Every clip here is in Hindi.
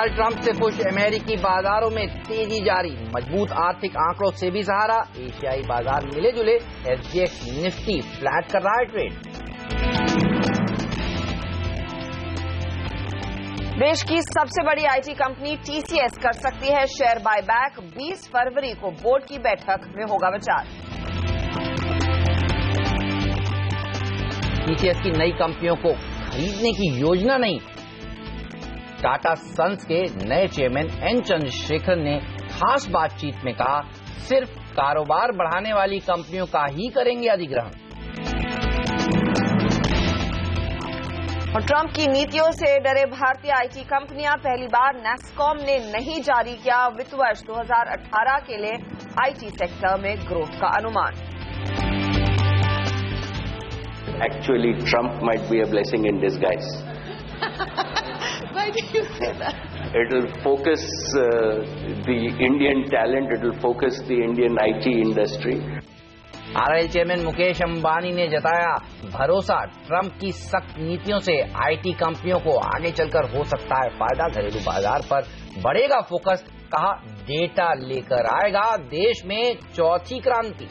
डोनाल्ड ट्रंप से खुश अमेरिकी बाजारों में तेजी जारी। मजबूत आर्थिक आंकड़ों से भी सहारा। एशियाई बाजार मिले जुले। एसजीएक्स निफ्टी फ्लैट कर रहा है ट्रेड। देश की सबसे बड़ी आईटी कंपनी टीसीएस कर सकती है शेयर बायबैक। 20 फरवरी को बोर्ड की बैठक में होगा विचार। टीसीएस की नई कंपनियों को खरीदने की योजना नहीं। टाटा सन्स के नए चेयरमैन एन चंद्रशेखर ने खास बातचीत में कहा, सिर्फ कारोबार बढ़ाने वाली कंपनियों का ही करेंगे अधिग्रहण। और ट्रंप की नीतियों से डरे भारतीय आईटी कंपनियां। पहली बार नैस्कॉम ने नहीं जारी किया वित्त वर्ष 2018 के लिए आईटी सेक्टर में ग्रोथ का अनुमान। Actually, Trump might be a blessing in disguise. Why do you say that? It will focus the Indian talent. It will focus the Indian IT industry. RIL chairman Mukesh Ambani ने जताया भरोसा, ट्रंप की सख्त नीतियों से आईटी कंपनियों को आगे चलकर हो सकता है फायदा। घरेलू बाजार पर बढ़ेगा फोकस। कहा, डेटा लेकर आएगा देश में चौथी क्रांति।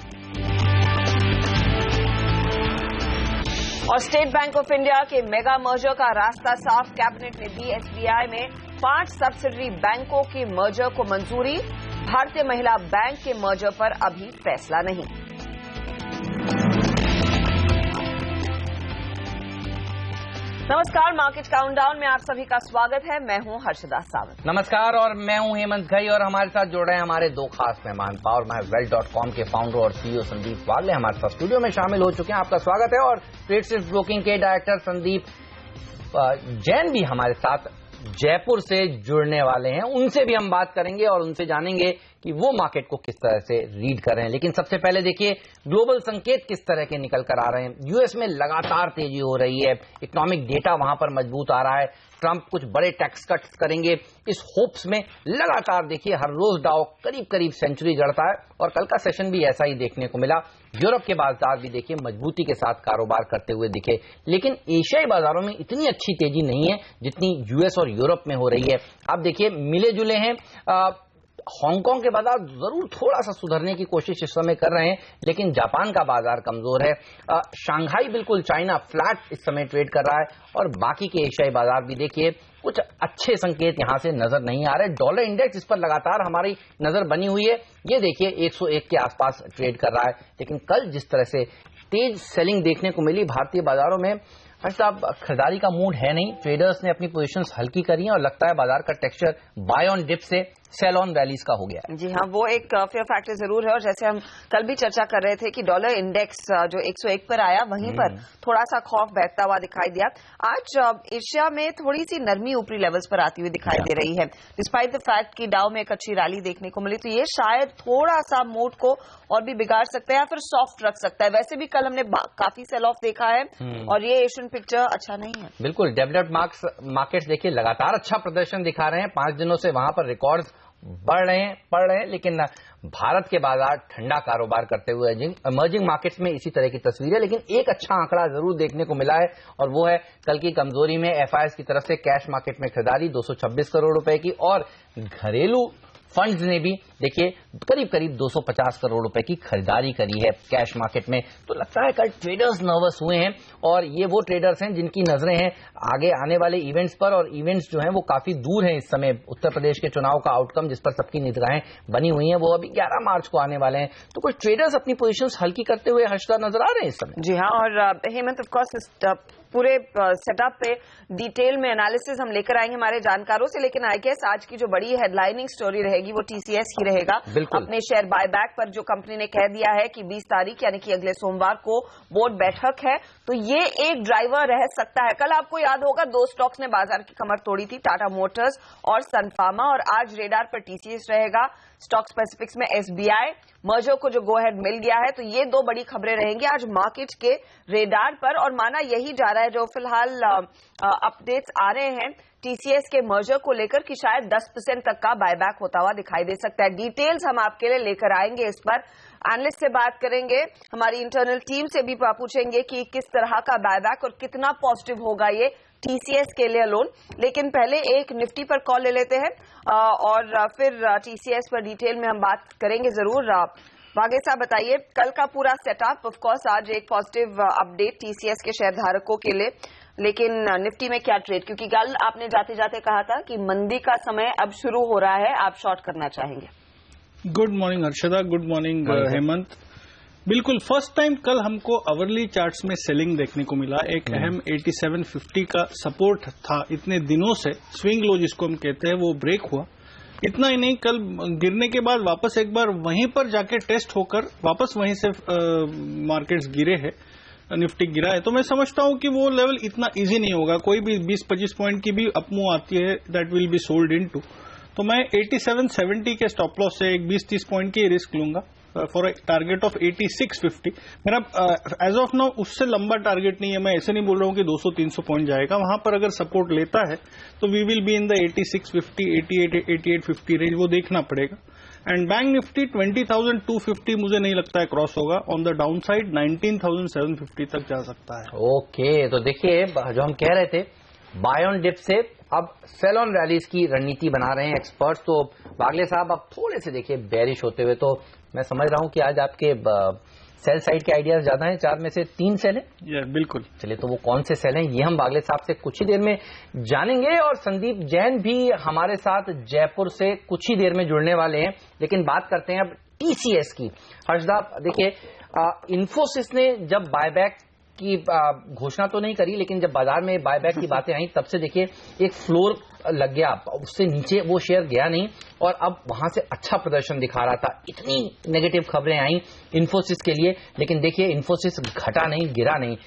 और स्टेट बैंक ऑफ इंडिया के मेगा मर्जर का रास्ता साफ। कैबिनेट ने दी एसबीआई में 5 सब्सिडरी बैंकों के मर्जर को मंजूरी। भारतीय महिला बैंक के मर्जर पर अभी फैसला नहीं। नमस्कार, मार्केट काउंटडाउन में आप सभी का स्वागत है। मैं हूं हर्षदा सावंत। नमस्कार, और मैं हूं हेमंत घई। और हमारे साथ जुड़ रहे हैं हमारे दो खास मेहमान। PowerMyWealth.com के फाउंडर और सीईओ संदीप वागले हमारे साथ स्टूडियो में शामिल हो चुके हैं। आपका स्वागत है। और ट्रेडशिफ्ट ब्रोकिंग के डायरेक्टर संदीप जैन भी हमारे साथ जयपुर से जुड़ने वाले हैं। उनसे भी हम बात करेंगे और उनसे जानेंगे कि वो मार्केट को किस तरह से रीड कर रहे हैं। लेकिन सबसे पहले देखिए ग्लोबल संकेत किस तरह के निकल कर आ रहे हैं। यूएस में लगातार तेजी हो रही है। इकोनॉमिक डेटा वहां पर मजबूत आ रहा है। ट्रंप कुछ बड़े टैक्स कट्स करेंगे इस होप्स में लगातार देखिए हर रोज डाउ करीब करीब सेंचुरी गढ़ता है। और कल का सेशन भी ऐसा ही देखने को मिला। यूरोप के बाजार भी देखिए मजबूती के साथ कारोबार करते हुए दिखे। लेकिन एशियाई बाजारों में इतनी अच्छी तेजी नहीं है जितनी यूएस और यूरोप में हो रही है। आप देखिए मिले जुले हैं। हांगकांग के बाजार जरूर थोड़ा सा सुधरने की कोशिश इस समय कर रहे हैं, लेकिन जापान का बाजार कमजोर है। शंघाई बिल्कुल चाइना फ्लैट इस समय ट्रेड कर रहा है। और बाकी के एशियाई बाजार भी देखिए कुछ अच्छे संकेत यहां से नजर नहीं आ रहे। डॉलर इंडेक्स इस पर लगातार हमारी नजर बनी हुई है। ये देखिए 101 के आसपास ट्रेड कर रहा है। लेकिन कल जिस तरह से तेज सेलिंग देखने को मिली भारतीय बाजारों में, साहब खरीदारी का मूड है नहीं। ट्रेडर्स ने अपनी पोजीशंस हल्की करी हैं और लगता है बाजार का टेक्सचर बाय ऑन डिप से सेल ऑन वैलीज का हो गया है। जी हाँ, वो एक फेयर फैक्टर जरूर है। और जैसे हम कल भी चर्चा कर रहे थे कि डॉलर इंडेक्स जो 101 पर आया, वहीं पर थोड़ा सा खौफ बैठता हुआ दिखाई दिया। आज एशिया में थोड़ी सी नरमी ऊपरी लेवल्स पर आती हुई दिखाई दे रही है, डिस्पाइट द फैक्ट कि डाउ में एक अच्छी रैली देखने को मिली। तो ये शायद थोड़ा सा मूड को और भी बिगाड़ सकता है या फिर सॉफ्ट रख सकता है। वैसे भी कल हमने काफी सेल ऑफ देखा है और ये एशियन पिक्चर अच्छा नहीं है। बिल्कुल, डेवलप्ड मार्केट्स देखिए लगातार अच्छा प्रदर्शन दिखा रहे हैं। 5 दिनों से वहां पर रिकॉर्ड्स बढ़ रहे हैं। लेकिन भारत के बाजार ठंडा कारोबार करते हुए इमर्जिंग मार्केट्स में इसी तरह की तस्वीर है। लेकिन एक अच्छा आंकड़ा जरूर देखने को मिला है और वो है कल की कमजोरी में एफआईएस की तरफ से कैश मार्केट में खरीदारी 226 करोड़ रुपए की। और घरेलू फंड्स ने भी देखिए करीब करीब 250 करोड़ रुपए की खरीदारी करी है कैश मार्केट में। तो लगता है कल ट्रेडर्स नर्वस हुए हैं। और ये वो ट्रेडर्स हैं जिनकी नजरें हैं आगे आने वाले इवेंट्स पर। और इवेंट्स जो हैं वो काफी दूर हैं इस समय। उत्तर प्रदेश के चुनाव का आउटकम जिस पर सबकी निगाहें बनी हुई हैं वो अभी 11 मार्च को आने वाले हैं। तो कुछ ट्रेडर्स अपनी पोजीशंस हल्की करते हुए हर्षदा नजर आ रहे हैं इस समय। जी हाँ, और हेमंत ऑफ कोर्स पूरे सेटअप पे डिटेल में एनालिसिस हम लेकर आएंगे हमारे जानकारों से। लेकिन आई गेस आज की जो बड़ी हेडलाइनिंग स्टोरी रहेगी वो टीसीएस ही रहेगा। अपने शेयर बायबैक पर जो कंपनी ने कह दिया है कि 20 तारीख यानी कि अगले सोमवार को बोर्ड बैठक है, तो ये एक ड्राइवर रह सकता है। कल आपको याद होगा 2 स्टॉक्स ने बाजार की कमर तोड़ी थी, टाटा मोटर्स और सन फार्मा। और आज रेडार पर टीसीएस रहेगा। स्टॉक स्पेसिफिक्स में एसबीआई मर्जर को जो गो हेड मिल गया है। तो ये 2 बड़ी खबरें रहेंगी आज मार्केट के रेडार पर। और माना यही जा रहा है जो फिलहाल अपडेट्स आ रहे हैं टीसीएस के मर्जर को लेकर कि शायद 10% तक का बायबैक होता हुआ दिखाई दे सकता है। डिटेल्स हम आपके लिए लेकर आएंगे। इस पर एनालिस्ट से बात करेंगे, हमारी इंटरनल टीम से भी पूछेंगे कि किस तरह का बायबैक और कितना पॉजिटिव होगा ये TCS के लिए लोन। लेकिन पहले एक निफ्टी पर कॉल ले लेते हैं और फिर TCS पर डिटेल में हम बात करेंगे जरूर। वागे साहब बताइए कल का पूरा सेटअप। ऑफ कोर्स आज एक पॉजिटिव अपडेट TCS के शेयर धारकों के लिए, लेकिन निफ्टी में क्या ट्रेड, क्योंकि कल आपने जाते जाते कहा था कि मंदी का समय अब शुरू हो रहा है, आप शॉर्ट करना चाहेंगे। Good morning Harshada, good morning Hemant. बिल्कुल फर्स्ट टाइम कल हमको अवरली चार्ट्स में सेलिंग देखने को मिला। एक अहम 8750 का सपोर्ट था इतने दिनों से, स्विंग लो जिसको हम कहते हैं, वो ब्रेक हुआ। इतना ही नहीं, कल गिरने के बाद वापस एक बार वहीं पर जाके टेस्ट होकर वापस वहीं से मार्केट्स गिरे हैं, निफ्टी गिरा है। तो मैं समझता हूं कि वो लेवल इतना इजी नहीं होगा। कोई भी 20-25 पॉइंट की भी अपमूव आती है, that will be sold into. तो मैं 8770 के स्टॉप लॉस से एक 20-30 पॉइंट की रिस्क लूंगा फॉर ए टारगेट ऑफ 8650। मेरा एज ऑफ नाउ उससे लंबा टारगेट नहीं है। मैं ऐसे नहीं बोल रहा हूं कि 200-300 पॉइंट जाएगा। वहां पर अगर सपोर्ट लेता है तो we will be in the 8650, 8850 range, वो देखना पड़ेगा। एंड बैंक निफ्टी 20,250 मुझे नहीं लगता है क्रॉस होगा। ऑन द डाउन साइड 19,750 तक जा सकता है। ओके, तो देखिए जो हम कह रहे थे बाय ऑन डिप से अब सेल ऑन रैलीज की रणनीति बना रहे हैं एक्सपर्ट्स। तो वागले साहब अब थोड़े से देखिए बेरिश होते हुए, तो मैं समझ रहा हूं कि आज आपके सेल साइड के आइडियाज ज्यादा हैं। 4 में से 3 सेल हैं। बिल्कुल। चलिए, तो वो कौन से सेल हैं ये हम वागले साहब से कुछ ही देर में जानेंगे। और संदीप जैन भी हमारे साथ जयपुर से कुछ ही देर में जुड़ने वाले हैं। लेकिन बात करते हैं अब TCS की। हर्षदा देखिए, इन्फोसिस ने जब बायबैक की घोषणा तो नहीं करी, लेकिन जब बाजार में बायबैक की बातें आई तब से देखिए एक फ्लोर लग गया, उससे नीचे वो शेयर गया नहीं और अब वहां से अच्छा प्रदर्शन दिखा रहा था। इतनी नेगेटिव खबरें आई इन्फोसिस के लिए, लेकिन देखिए इन्फोसिस घटा नहीं, गिरा नहीं।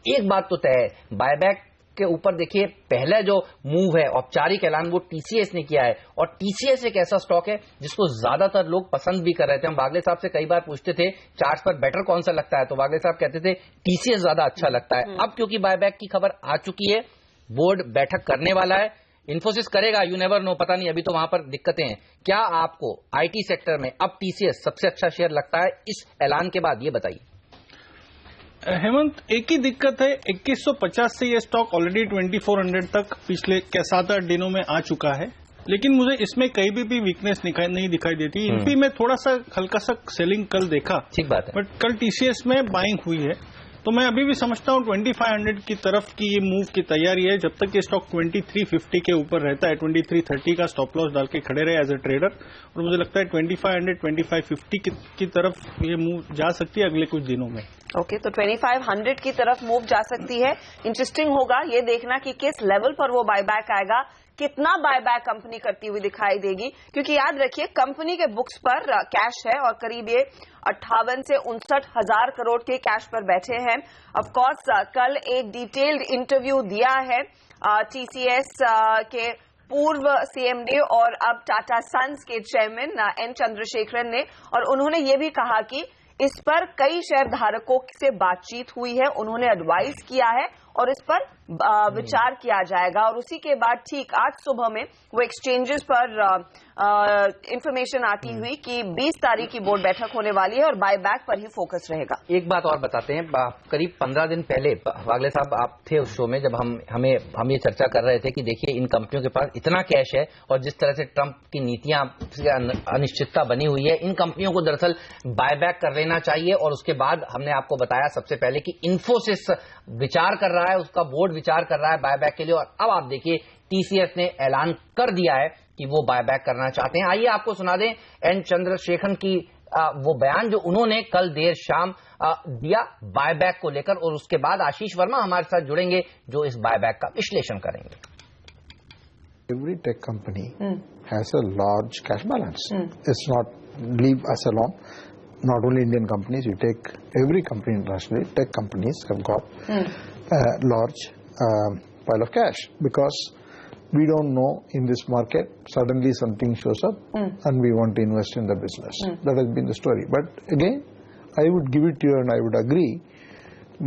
एक बात तो तय है, बायबैक के ऊपर देखिए पहला जो मूव है, औपचारिक ऐलान, वो TCS ने किया है। और TCS एक ऐसा स्टॉक है जिसको ज्यादातर लोग पसंद भी कर रहे थे। हम वागले साहब से कई बार पूछते थे चार्ट पर बेटर कौन सा लगता है, तो वागले साहब कहते थे TCS ज्यादा अच्छा लगता है। अब क्योंकि बायबैक की खबर आ चुकी है, बोर्ड बैठक करने वाला है, इन्फोसिस करेगा, यू नेवर नो, पता नहीं, अभी तो वहां पर दिक्कतें हैं। क्या आपको IT सेक्टर में अब TCS सबसे अच्छा शेयर लगता है इस ऐलान के बाद, ये बताइए। हेमंत, एक ही दिक्कत है, 2150 से ये स्टॉक ऑलरेडी 2400 तक पिछले 7-8 दिनों में आ चुका है, लेकिन मुझे इसमें कहीं भी वीकनेस नहीं दिखाई देती। इनपी में थोड़ा सा हल्का सा सेलिंग कल देखा, ठीक बात है, बट कल TCS में बाइंग हुई है। तो मैं अभी भी समझता हूं 2500 की तरफ की ये मूव की तैयारी है। जब तक ये स्टॉक 2350 के ऊपर रहता है, 2330 का स्टॉप लॉस डाल के खड़े रहे एज ए ट्रेडर, और मुझे लगता है 2500, 2550 की तरफ ये मूव जा सकती है अगले कुछ दिनों में। ओके, तो 2500 की तरफ मूव जा सकती है। इंटरेस्टिंग होगा ये देखना कि किस लेवल पर वो बायबैक आएगा, कितना बायबैक कंपनी करती हुई दिखाई देगी, क्योंकि याद रखिए कंपनी के बुक्स पर कैश है और करीब ये 58 से 59 हजार करोड़ के कैश पर बैठे हैं। ऑफ कोर्स कल एक डिटेल्ड इंटरव्यू दिया है TCS के पूर्व CMD और अब टाटा सन्स के चेयरमैन N चंद्रशेखरन ने, और उन्होंने ये भी कहा कि इस पर कई शेयर धारकों से बातचीत हुई है, उन्होंने एडवाइस किया है और इस पर विचार किया जाएगा। और उसी के बाद ठीक आज सुबह में वो एक्सचेंजेस पर इंफॉर्मेशन आती हुई कि 20 तारीख की बोर्ड बैठक होने वाली है और बायबैक पर ही फोकस रहेगा। एक बात और बताते हैं, करीब 15 दिन पहले वागले साहब आप थे उस शो में जब हम ये चर्चा कर रहे थे कि देखिए इन कंपनियों के पास इतना कैश है और जिस तरह से ट्रंप की नीतियां, अनिश्चितता बनी हुई है, इन कंपनियों को दरअसल बायबैक कर लेना चाहिए। और उसके बाद हमने आपको बताया सबसे पहले कि इन्फोसिस विचार कर रहा है, उसका बोर्ड विचार कर रहा है बायबैक के लिए। और अब आप देखिए TCS ने ऐलान कर दिया है कि वो बायबैक करना चाहते हैं। आइए आपको सुना दें N चंद्रशेखरन की वो बयान जो उन्होंने कल देर शाम दिया बायबैक को लेकर, और उसके बाद आशीष वर्मा हमारे साथ जुड़ेंगे जो इस बायबैक का विश्लेषण करेंगे। Every tech company has a large cash balance. It's not leave us alone. Not only Indian companies, you take every company internationally, tech companies have got a large pile of cash, because we don't know in this market, suddenly something shows up and we want to invest in the business. That has been the story. But again, I would give it to you and I would agree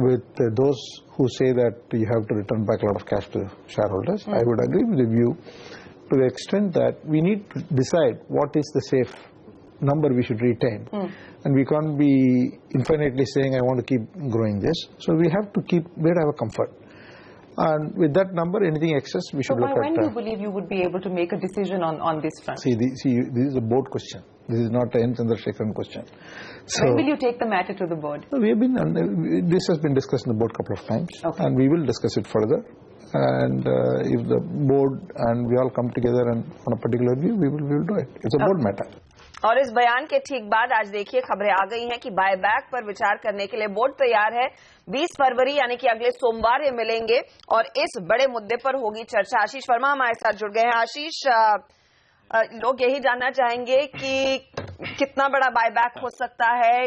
with those who say that you have to return back a lot of cash to shareholders. I would agree with the view to the extent that we need to decide what is the safe number we should retain. And we can't be infinitely saying I want to keep growing this. So we have to have a comfort. And with that number, anything excess, we should look at. When do you believe you would be able to make a decision on this front? See, this is a board question. This is not an Chandrasekharan question. So, when will you take the matter to the board? We have been. This has been discussed in the board a couple of times, and we will discuss it further. And if the board and we all come together and on a particular view, we will do it. It's a board matter. और इस बयान के ठीक बाद आज देखिए खबरें आ गई हैं कि बायबैक पर विचार करने के लिए बोर्ड तैयार है। 20 फरवरी यानी कि अगले सोमवार ये मिलेंगे और इस बड़े मुद्दे पर होगी चर्चा। आशीष वर्मा हमारे साथ जुड़ गए हैं। आशीष, लोग यही जानना चाहेंगे कि कितना बड़ा बायबैक हो सकता है,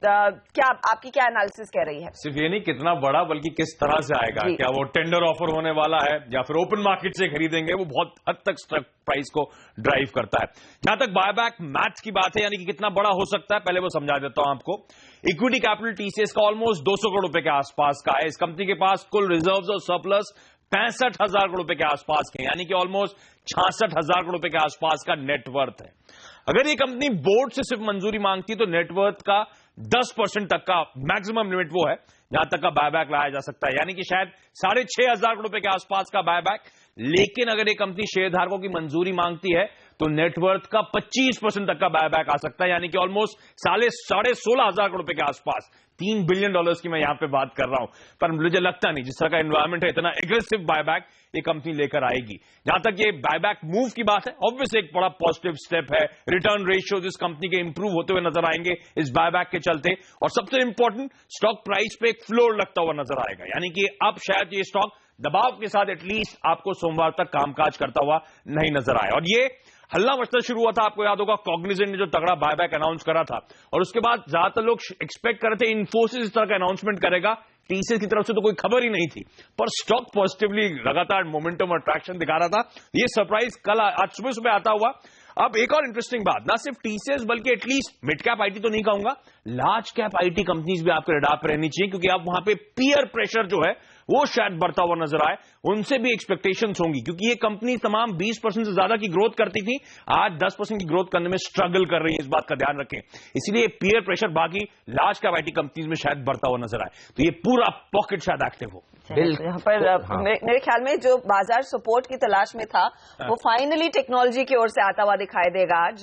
क्या आपकी क्या एनालिसिस कह रही है? सिर्फ ये नहीं कितना बड़ा, बल्कि किस तरह से आएगा। क्या वो टेंडर ऑफर होने वाला है या फिर ओपन मार्केट से खरीदेंगे, वो बहुत हद तक स्टॉक प्राइस को ड्राइव करता है। जहां तक बायबैक मैथ की बात है, यानी कि कितना बड़ा हो सकता है, पहले वो समझा देता हूं आपको। इक्विटी कैपिटल टीसीएस का ऑलमोस्ट 200 करोड़ रुपए के आसपास का है। इस कंपनी के पास कुल रिजर्व्स और सरप्लस 65,000 करोड़ रुपए के आसपास के, यानी कि ऑलमोस्ट 66,000 करोड़ रुपए के आसपास का नेटवर्थ है। अगर ये कंपनी बोर्ड से सिर्फ मंजूरी मांगती तो नेटवर्थ का 10% तक का मैक्सिमम लिमिट वो है जहां तक का बायबैक लाया जा सकता है, यानी कि शायद 6,500 करोड़ रुपए के आसपास का बायबैक। लेकिन अगर ये कंपनी शेयरधारकों की मंजूरी मांगती है तो नेटवर्थ का 25% तक का बायबैक आ सकता है, यानी कि ऑलमोस्ट 16,500 करोड़ रुपए के आसपास। $3 बिलियन की मैं यहां पे बात कर रहा हूं, पर मुझे लगता नहीं जिस तरह का एनवायरमेंट है इतना एग्रेसिव बायबैक ये कंपनी लेकर आएगी। जहां तक ये बायबैक मूव की बात है, ऑब्वियसली एक बड़ा पॉजिटिव स्टेप है। रिटर्न रेशियोज इस कंपनी के इंप्रूव होते हुए नजर आएंगे इस बायबैक के चलते, और सबसे इंपॉर्टेंट स्टॉक प्राइस पे एक फ्लोर लगता हुआ नजर आएगा, यानी कि अब शायद ये स्टॉक दबाव के साथ एटलीस्ट आपको सोमवार तक कामकाज करता हुआ नहीं नजर आए। और ये हल्ला मचना शुरू हुआ था, आपको याद होगा कॉग्निजेंट ने जो तगड़ा बायबैक अनाउंस करा था, और उसके बाद ज्यादातर लोग एक्सपेक्ट कर रहे थे इन्फोसिस इस तरह का अनाउंसमेंट करेगा। टीसीएस की तरफ से तो कोई खबर ही नहीं थी, पर स्टॉक पॉजिटिवली लगातार मोमेंटम और ट्रैक्शन दिखा रहा था। ये सरप्राइज कल आज सुबह सुबह आता हुआ। अब एक और इंटरेस्टिंग बात, ना सिर्फ टीसीएस बल्कि एटलीस्ट मिड कैप आईटी तो नहीं कहूंगा, लार्ज कैप आईटी कंपनीज भी आपके रडार पर रहनी चाहिए, क्योंकि अब वहां पे पीयर प्रेशर जो है वो शायद बढ़ता हुआ नजर आए, उनसे भी एक्सपेक्टेशंस होंगी, क्योंकि ये कंपनी तमाम 20% से ज्यादा की ग्रोथ करती थी, आज 10% की ग्रोथ करने में स्ट्रगल कर रही है, इस बात का ध्यान रखें। इसीलिए पीयर प्रेशर बाकी लार्ज कैप आईटी कंपनीज में शायद बढ़ता हुआ नजर आए, तो ये पूरा पॉकेट शायद एक्टिव हो। यहाँ पर मेरे ख्याल में जो बाजार सपोर्ट की तलाश में था वो फाइनली टेक्नोलॉजी की ओर से आता हुआ दिखाई देगा आज,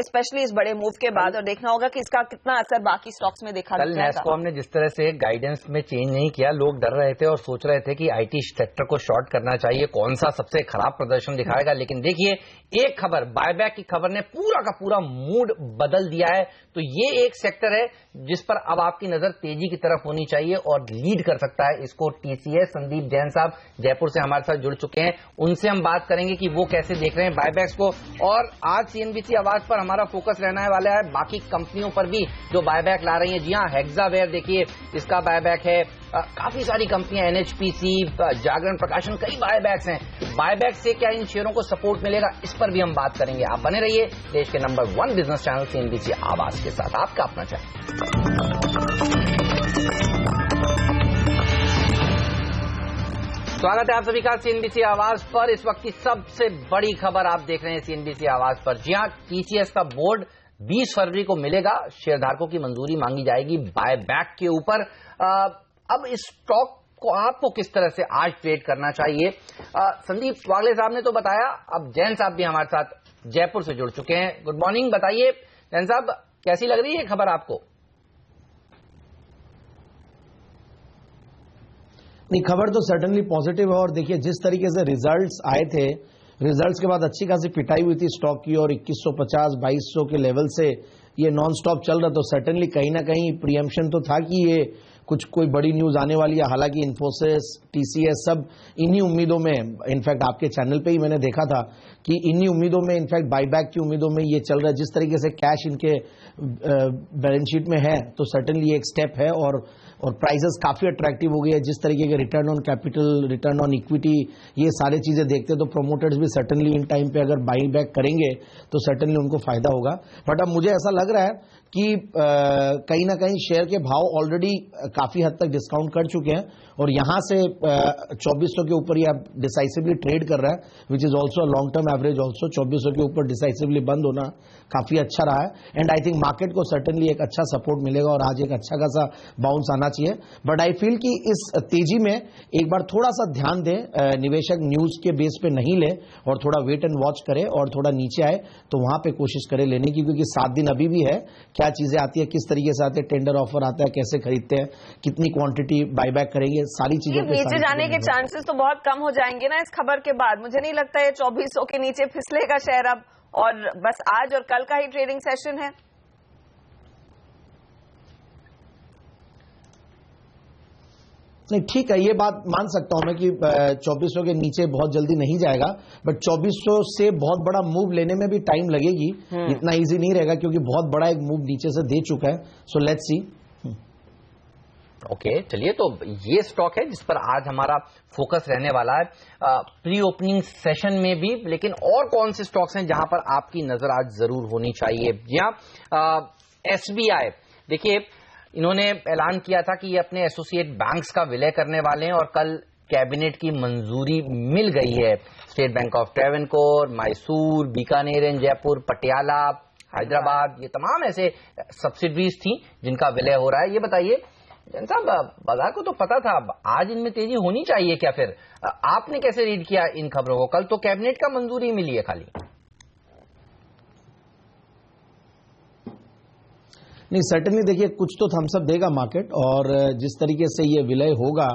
स्पेशली इस बड़े मूव के बाद, और देखना होगा कि इसका कितना असर बाकी स्टॉक्स में देखा कल नेस्को हमने जिस तरह से गाइडेंस में चेंज नहीं किया, लोग डर रहे थे और सोच रहे थे कि आईटी सेक्टर को शॉर्ट करना चाहिए, कौन सा सबसे खराब प्रदर्शन दिखाएगा। लेकिन देखिए एक खबर, बायबैक की खबर ने पूरा का पूरा मूड बदल दिया है। तो ये एक सेक्टर है जिस पर अब आपकी नजर तेजी की तरफ होनी चाहिए और लीड कर सकता है इसको टीसीएस। संदीप जैन साहब जयपुर से हमारे साथ जुड़ चुके हैं, उनसे हम बात करेंगे कि वो कैसे देख रहे हैं बायबैक्स को। और आज सीएनबीसी आवाज पर हमारा फोकस रहने वाला है बाकी कंपनियों पर भी जो बायबैक ला रही हैं। जी हां, हेक्सावेयर देखिए इसका बायबैक है, काफी सारी कंपनियां, एनएचपीसी, जागरण प्रकाशन, कई बायबैक्स हैं। बायबैक से क्या इन शेयरों को सपोर्ट मिलेगा, इस पर भी हम बात करेंगे। आप बने रहिए देश के नंबर 1 बिजनेस चैनल सीएनबीसी आवाज के साथ, आपका अपना चैनल। स्वागत है आप सभी का सीएनबीसी आवाज पर। इस वक्त की सबसे बड़ी खबर आप देख रहे हैं सीएनबीसी आवाज पर। जी हां, टीसीएस का बोर्ड 20 फरवरी को मिलेगा, शेयरधारकों की मंजूरी मांगी जाएगी बायबैक के ऊपर। अब इस स्टॉक को आपको किस तरह से आज ट्रेड करना चाहिए, संदीप वागले साहब ने तो बताया, अब जैन साहब भी हमारे साथ जयपुर से जुड़ चुके हैं। गुड मॉर्निंग, बताइए जैन साहब कैसी लग रही है खबर आपको? नहीं, खबर तो सर्टनली पॉजिटिव है। और देखिए जिस तरीके से रिजल्ट्स आए थे, रिजल्ट्स के बाद अच्छी खासी पिटाई हुई थी स्टॉक की, और 2150 2200 के लेवल से ये नॉन स्टॉप चल रहा, तो सर्टनली कहीं ना कहीं प्रीएम्पशन तो था कि ये कोई बड़ी न्यूज आने वाली है। हालांकि इन्फोसिस, टीसीएस सब इन्हीं उम्मीदों में, इनफैक्ट आपके चैनल पे ही मैंने देखा था कि इन्हीं उम्मीदों में, इनफैक्ट बाईबैक की उम्मीदों में ये चल रहा है। जिस तरीके से कैश इनके बैलेंस शीट में है तो सर्टनली एक स्टेप है, और प्राइसेस काफी अट्रैक्टिव हो गई है। जिस तरीके के return on capital, return on equity, ये सारी चीजें देखते तो प्रोमोटर्स भी सर्टनली इन टाइम पे अगर बाई बैक करेंगे तो सर्टनली उनको फायदा होगा। बट अब मुझे ऐसा लग रहा है कि कहीं ना कहीं शेयर के भाव ऑलरेडी काफी हद तक डिस्काउंट कर चुके हैं और यहां से 2400 के ऊपर ये डिसाइसिवली ट्रेड कर रहा है, which is also long term average also 2400 के ऊपर डिसाइसिवली बंद होना काफी अच्छा रहा है। एंड आई थिंक मार्केट को सर्टेनली एक अच्छा सपोर्ट मिलेगा और आज एक अच्छा खासा बाउंस आना चाहिए। बट आई फील कि इस तेजी में एक बार थोड़ा सा ध्यान दें, निवेशक न्यूज के बेस पे नहीं ले और थोड़ा वेट एंड वॉच करे और थोड़ा नीचे आए तो वहां पे कोशिश करे लेने की, क्योंकि 7 दिन अभी भी है। क्या चीजें आती है, किस तरीके से आते हैं, टेंडर ऑफर आता है, कैसे खरीदते हैं, कितनी क्वांटिटी बायबैक करेंगे, सारी चीजों पे नीचे जाने के चांसेस तो बहुत कम हो जाएंगे ना इस खबर के बाद। मुझे नहीं लगता है 2400 के नीचे फिसलेगा शेयर अब, और बस आज और कल का ही ट्रेडिंग सेशन है। नहीं ठीक है, ये बात मान सकता हूं मैं कि 2400 के नीचे बहुत जल्दी नहीं जाएगा, बट 2400 से बहुत बड़ा मूव लेने में भी टाइम लगेगी, इतना इजी नहीं रहेगा क्योंकि बहुत बड़ा एक मूव नीचे से दे चुका है। So let's see. ओके, चलिए, तो ये स्टॉक है जिस पर आज हमारा फोकस रहने वाला है प्री ओपनिंग सेशन में भी। लेकिन और कौन से स्टॉक्स हैं जहां पर आपकी नजर आज जरूर होनी चाहिए? जी हाँ, SBI, देखिए इन्होंने ऐलान किया था कि ये अपने एसोसिएट बैंक्स का विलय करने वाले हैं और कल कैबिनेट की मंजूरी मिल गई है। State bank of Travancore, Mysore, Bikaner and Jaipur, Patiala, Hyderabad, ये तमाम ऐसे सब्सिडरीज थी जिनका विलय हो रहा है। ये बताइए जैन साहब, बाजार को तो पता था आज इनमें तेजी होनी चाहिए क्या? फिर आपने कैसे रीड किया इन खबरों को? कल तो कैबिनेट का मंजूरी मिली है खाली। नहीं, सर्टेनली देखिए कुछ तो थम्स अप देगा मार्केट, और जिस तरीके से ये विलय होगा।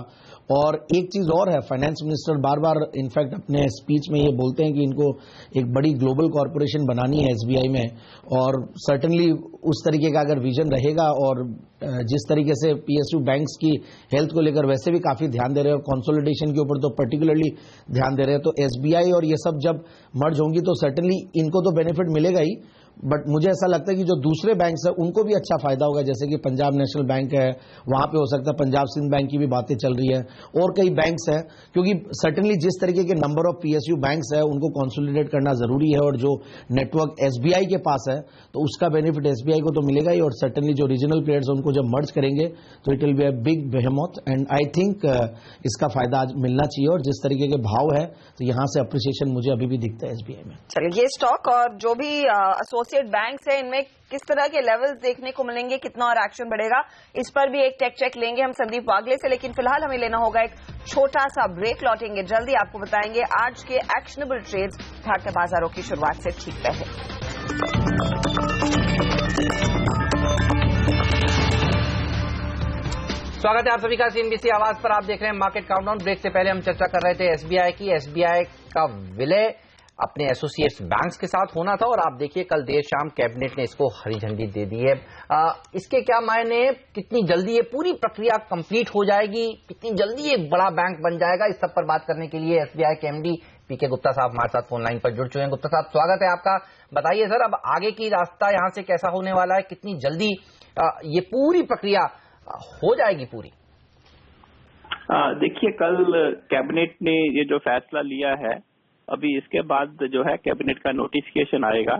और एक चीज और है, फाइनेंस मिनिस्टर बार बार इनफैक्ट अपने स्पीच में ये बोलते हैं कि इनको एक बड़ी ग्लोबल कॉरपोरेशन बनानी है SBI में, और सर्टेनली उस तरीके का अगर विजन रहेगा और जिस तरीके से PSU बैंक्स की हेल्थ को लेकर वैसे भी काफी ध्यान दे रहे हैं और कंसोलिडेशन के ऊपर तो पर्टिकुलरली ध्यान दे रहे हैं, तो SBI और ये सब जब मर्ज होंगी तो सर्टेनली इनको तो बेनिफिट मिलेगा ही, बट मुझे ऐसा लगता है कि जो दूसरे बैंक्स है उनको भी अच्छा फायदा होगा। जैसे कि पंजाब नेशनल बैंक है, वहां पे हो सकता है पंजाब सिंध बैंक की भी बातें चल रही है, और कई बैंक्स हैं, क्योंकि सर्टेनली जिस तरीके के नंबर ऑफ PSU बैंक्स है उनको कंसोलिडेट करना जरूरी है, और जो नेटवर्क SBI के पास है तो उसका बेनिफिट SBI को तो मिलेगा ही, और सर्टेनली जो रीजनल प्लेयर्स है उनको जब मर्ज करेंगे तो it will be a big behemoth, and I think इसका फायदा आज मिलना चाहिए। और जिस तरीके के भाव है तो यहां से अप्रिसिएशन मुझे अभी भी दिखता है SBI में। चलिए, ये स्टॉक और जो भी एसोसिएट बैंक्स है इनमें किस तरह के लेवल्स देखने को मिलेंगे, कितना और एक्शन बढ़ेगा, इस पर भी एक टेक चेक लेंगे हम संदीप वागले से। लेकिन फिलहाल हमें लेना होगा एक छोटा सा ब्रेक। लौटेंगे जल्दी, आपको बताएंगे आज के एक्शनेबल ट्रेड्स भारतीय बाजारों की शुरुआत से ठीक पहले। स्वागत है आप सभी का CNBC आवाज पर। आप देख रहे हैं मार्केट काउंटडाउन। ब्रेक से पहले हम चर्चा कर रहे थे SBI की। SBI का विलय अपने एसोसिएट्स बैंक्स के साथ होना था, और आप देखिए कल देर शाम कैबिनेट ने इसको हरी झंडी दे दी है। इसके क्या मायने, कितनी जल्दी ये पूरी प्रक्रिया कंप्लीट हो जाएगी, कितनी जल्दी एक बड़ा बैंक बन जाएगा, इस सब पर बात करने के लिए SBI के MD PK गुप्ता साहब हमारे साथ फोन लाइन पर जुड़ चुके हैं। गुप्ता साहब, स्वागत है आपका। बताइए सर, अब आगे की रास्ता यहाँ से कैसा होने वाला है, कितनी जल्दी ये पूरी प्रक्रिया हो जाएगी पूरी? देखिए, कल कैबिनेट ने ये जो फैसला लिया है, अभी इसके बाद जो है कैबिनेट का नोटिफिकेशन आएगा,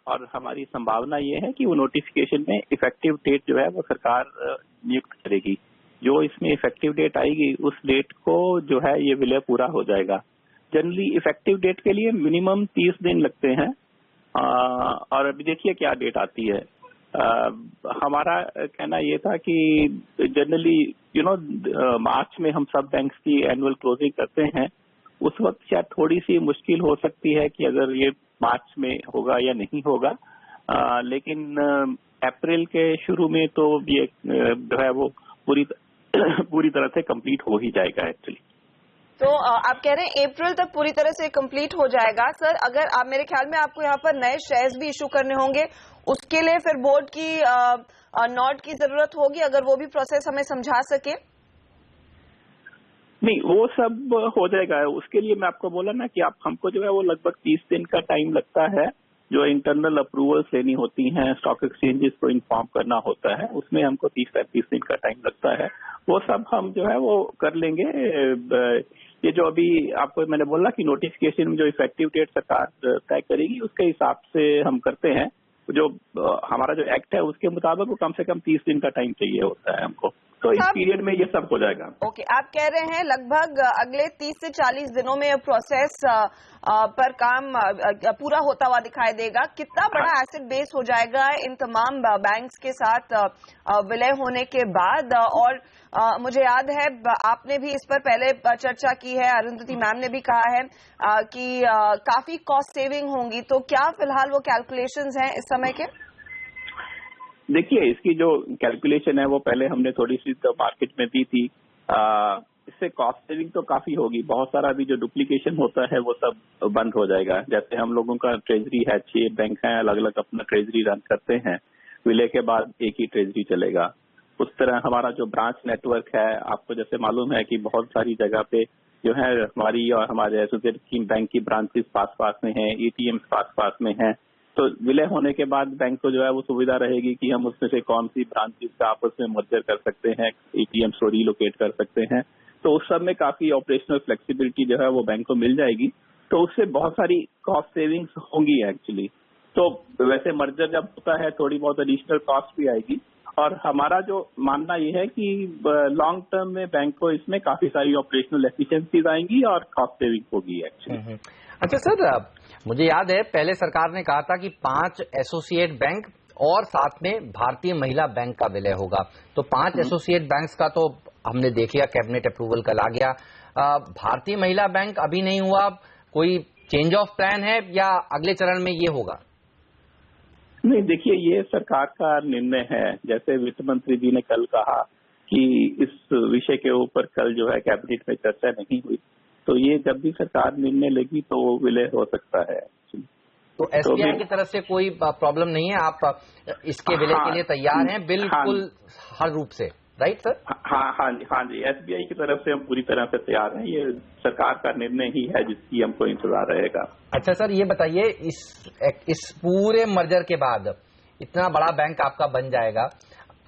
और हमारी संभावना ये है कि वो नोटिफिकेशन में इफेक्टिव डेट जो है वो सरकार नियुक्त करेगी। जो इसमें इफेक्टिव डेट आएगी उस डेट को जो है ये विलय पूरा हो जाएगा। जनरली इफेक्टिव डेट के लिए मिनिमम 30 दिन लगते हैं, और अभी देखिए क्या डेट आती है। हमारा कहना ये था कि जनरली मार्च में हम सब बैंक्स की एनुअल क्लोजिंग करते हैं, उस वक्त शायद थोड़ी सी मुश्किल हो सकती है कि अगर ये मार्च में होगा या नहीं होगा, लेकिन अप्रैल के शुरू में तो ये जो है वो पूरी तरह से कंप्लीट हो ही जाएगा एक्चुअली। तो आप कह रहे हैं अप्रैल तक पूरी तरह से कंप्लीट हो जाएगा। सर, अगर आप, मेरे ख्याल में आपको यहाँ पर नए शेयर्स भी इशू करने होंगे, उसके लिए फिर बोर्ड की नोट की जरूरत होगी, अगर वो भी प्रोसेस हमें समझा सके। नहीं, वो सब हो जाएगा। उसके लिए मैं आपको बोला ना कि हमको जो है वो लगभग 30 दिन का टाइम लगता है, जो इंटरनल अप्रूवल्स लेनी होती हैं, स्टॉक एक्सचेंजेस को इन्फॉर्म करना होता है, उसमें हमको 30-35 दिन का टाइम लगता है। वो सब हम जो है वो कर लेंगे। ये जो अभी आपको मैंने बोला कि नोटिफिकेशन में जो इफेक्टिव डेट सरकार तय करेगी उसके हिसाब से हम करते हैं। जो हमारा जो एक्ट है उसके मुताबिक वो कम से कम 30 दिन का टाइम चाहिए होता है हमको। तो इस पीरियड में ये सब हो जाएगा। ओके, आप कह रहे हैं लगभग अगले 30 से 40 दिनों में यह प्रोसेस पर काम पूरा होता हुआ दिखाई देगा। कितना बड़ा एसेट बेस हो जाएगा इन तमाम बैंक्स के साथ विलय होने के बाद? और मुझे याद है आपने भी इस पर पहले चर्चा की है, अरुंधति मैम ने भी कहा है कि काफी कॉस्ट सेविंग होंगी, तो क्या फिलहाल वो कैलकुलेशंस हैं इस समय के? देखिए, इसकी जो कैलकुलेशन है वो पहले हमने थोड़ी सी तो मार्केट में दी थी। इससे कॉस्ट सेविंग तो काफी होगी। बहुत सारा भी जो डुप्लीकेशन होता है वो सब बंद हो जाएगा। जैसे हम लोगों का ट्रेजरी है, 6 बैंक हैं, अलग अलग अपना ट्रेजरी रन करते हैं, विलय के बाद एक ही ट्रेजरी चलेगा। उस तरह हमारा जो ब्रांच नेटवर्क है, आपको जैसे मालूम है कि बहुत सारी जगह पे जो है हमारी और हमारे एसोसिएट बैंक की ब्रांचेस पास में हैं, एटीएम्स पास में हैं। तो विलय होने के बाद बैंक को जो है वो सुविधा रहेगी कि हम उसमें से कौन सी ब्रांचेस का आपस में मर्जर कर सकते हैं, एटीएम्स को रीलोकेट कर सकते हैं। तो उस सब में काफी ऑपरेशनल फ्लेक्सिबिलिटी जो है वो बैंक को मिल जाएगी। तो उससे बहुत सारी कॉस्ट सेविंग्स होंगी एक्चुअली। तो वैसे मर्जर जब होता है थोड़ी बहुत एडिशनल कॉस्ट भी आएगी, और हमारा जो मानना ये है कि लॉन्ग टर्म में बैंक को इसमें काफी सारी ऑपरेशनल एफिशिएंसीज आएंगी और कॉस्ट सेविंग होगी एक्चुअली। अच्छा सर, मुझे याद है पहले सरकार ने कहा था कि 5 एसोसिएट बैंक और साथ में भारतीय महिला बैंक का विलय होगा। तो 5 एसोसिएट बैंक्स का तो हमने देख लिया, कैबिनेट अप्रूवल कल आ गया। भारतीय महिला बैंक अभी नहीं हुआ, कोई चेंज ऑफ प्लान है या अगले चरण में ये होगा? नहीं, देखिए, ये सरकार का निर्णय है। जैसे वित्त मंत्री जी ने कल कहा कि इस विषय के ऊपर कल जो है कैबिनेट में चर्चा नहीं हुई, तो ये जब भी सरकार निर्णय लेगी तो वो विलय हो सकता है। तो एसबीआई की तरफ से कोई प्रॉब्लम नहीं है, आप इसके विलय के लिए तैयार हैं बिल्कुल हर रूप से, राइट सर? हाँ जी, एसबीआई की तरफ से हम पूरी तरह से तैयार हैं। ये सरकार का निर्णय ही है जिसकी हमको इंतजार रहेगा। अच्छा सर, ये बताइए, इस पूरे मर्जर के बाद इतना बड़ा बैंक आपका बन जाएगा,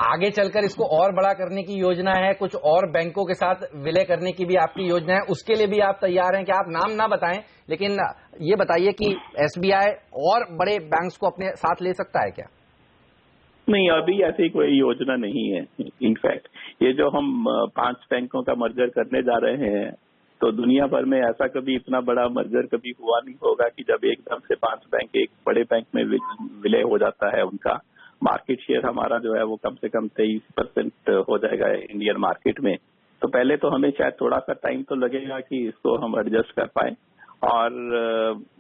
आगे चलकर इसको और बड़ा करने की योजना है, कुछ और बैंकों के साथ विलय करने की भी आपकी योजना है, उसके लिए भी आप तैयार हैं? कि आप नाम ना बताएं, लेकिन ये बताइए कि एसबीआई और बड़े बैंक्स को अपने साथ ले सकता है क्या? नहीं, अभी ऐसी कोई योजना नहीं है। इनफैक्ट ये जो हम 5 बैंकों का मर्जर करने जा रहे हैं, तो दुनिया भर में ऐसा कभी इतना बड़ा मर्जर कभी हुआ नहीं होगा कि जब एकदम से 5 बैंक एक बड़े बैंक में विलय हो जाता है। उनका मार्केट शेयर हमारा जो है वो कम से कम 23% हो जाएगा इंडियन मार्केट में। तो पहले तो हमें शायद थोड़ा सा टाइम तो लगेगा कि इसको हम एडजस्ट कर पाए, और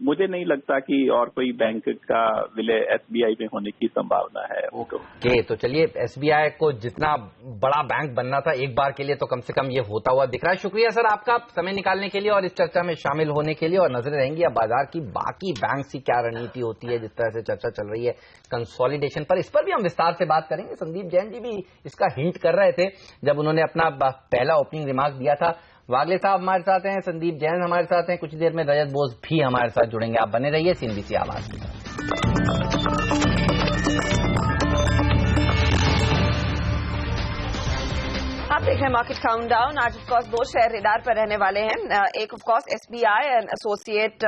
मुझे नहीं लगता कि और कोई बैंक का विलय एसबीआई में होने की संभावना है। ओके, तो चलिए, एसबीआई को जितना बड़ा बैंक बनना था एक बार के लिए, तो कम से कम ये होता हुआ दिख रहा है। शुक्रिया सर आपका समय निकालने के लिए और इस चर्चा में शामिल होने के लिए। और नजरें रहेंगी अब बाजार की बाकी बैंक की क्या रणनीति होती है, जिस तरह से चर्चा चल रही है कंसोलिडेशन पर, इस पर भी हम विस्तार से बात करेंगे। संदीप जैन जी भी इसका हिंट कर रहे थे जब उन्होंने अपना पहला ओपनिंग रिमार्क दिया था। वागले साहब हमारे साथ हैं, संदीप जैन हमारे साथ हैं, कुछ देर में रजत बोस भी हमारे साथ जुड़ेंगे। आप बने रहिए सीएनबीसी आवाज में। आप देख रहे हैं मार्केट काउंटडाउन। आज ऑफकोर्स 2 शेयर रेडार पर रहने वाले हैं। एक of course SBI and associate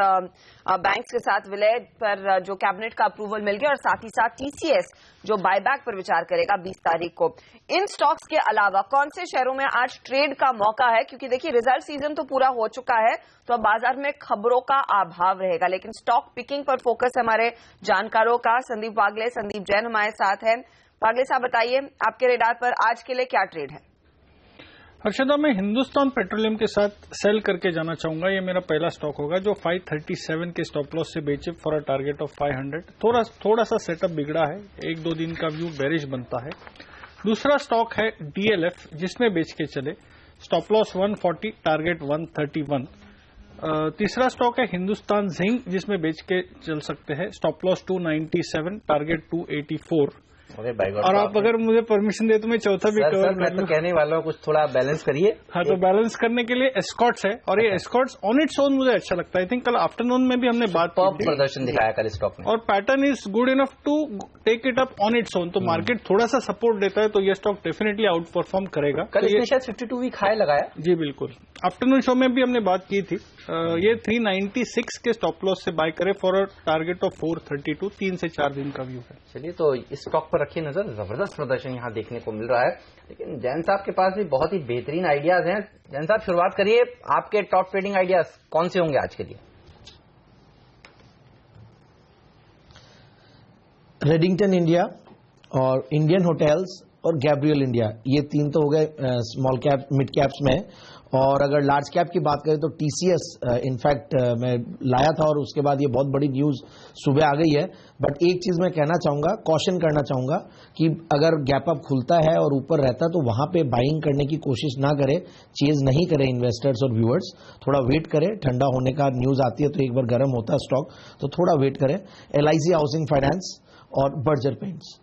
banks के साथ विलय पर जो कैबिनेट का अप्रूवल मिल गया, और साथ ही साथ टीसीएस जो बायबैक पर विचार करेगा 20 तारीख को। इन स्टॉक्स के अलावा कौन से शेयरों में आज ट्रेड का मौका है? क्योंकि देखिए, रिजल्ट सीजन तो पूरा हो चुका है, तो अब बाजार में खबरों का अभाव रहेगा, लेकिन स्टॉक पिकिंग पर फोकस हमारे जानकारों का। संदीप जैन हमारे साथ हैं। वागले साहब बताइए, आपके रेडार पर आज के लिए क्या ट्रेड है? हर्षदा, मैं हिंदुस्तान पेट्रोलियम के साथ सेल करके जाना चाहूंगा। ये मेरा पहला स्टॉक होगा जो 537 के स्टॉप लॉस से बेचे फॉर अ टारगेट ऑफ 500। थोड़ा सा सेटअप बिगड़ा है, 1-2 दिन का व्यू बेरिश बनता है। दूसरा स्टॉक है डीएलएफ, जिसमें बेच के चले, स्टॉप लॉस 140, टारगेट 131। तीसरा स्टॉक है हिंदुस्तान जिंक, जिसमें बेच के चल सकते हैं, स्टॉप लॉस 297, टारगेट 284। और आप अगर मुझे परमिशन दे तो मैं चौथा भी कवर कर लूं। कहने वाला हूं कुछ थोड़ा बैलेंस करिए। हाँ, तो बैलेंस करने के लिए एस्कॉर्ट्स है, और ये एस्कॉर्ट्स ऑन इट्स ओन मुझे अच्छा लगता है। आई थिंक कल आफ्टरनून में भी हमने बात की, प्रदर्शन दिखाया कल स्टॉक में, और pattern is good enough to take it up on its own. तो मार्केट थोड़ा सा सपोर्ट देता है तो ये स्टॉक डेफिनेटली आउट परफॉर्म करेगा। कल इसने शायद 52 वीक हाई लगाया। जी बिल्कुल, आफ्टरनून शो में भी हमने बात की थी। ये 396 के स्टॉप लॉस से बाय करे फॉर अ टारगेट ऑफ 432। 3 से 4 दिन का व्यू है। चलिए, तो इस स्टॉक पर पर रखिए नजर, जबरदस्त प्रदर्शन यहाँ देखने को मिल रहा है। लेकिन जैन साहब के पास भी बहुत ही बेहतरीन आइडियाज हैं। जैन साहब शुरुआत करिए, आपके टॉप ट्रेडिंग आइडियाज कौन से होंगे आज के लिए? रेडिंगटन इंडिया और इंडियन होटल्स और गैब्रियल इंडिया, ये तीन तो हो गए स्मॉल कैप मिड कैप्स में। और अगर लार्ज कैप की बात करें तो टीसीएस इनफैक्ट मैं लाया था और उसके बाद ये बहुत बड़ी न्यूज सुबह आ गई है। बट एक चीज मैं कहना चाहूंगा, कॉशन करना चाहूंगा कि अगर गैप अप खुलता है और ऊपर रहता है तो वहां पे बाइंग करने की कोशिश ना करे, चेज नहीं करे इन्वेस्टर्स और व्यूअर्स, थोड़ा वेट करे। ठंडा होने का न्यूज आती है तो एक बार गर्म होता है स्टॉक, तो थोड़ा वेट करे। LIC हाउसिंग फाइनेंस और Berger paints.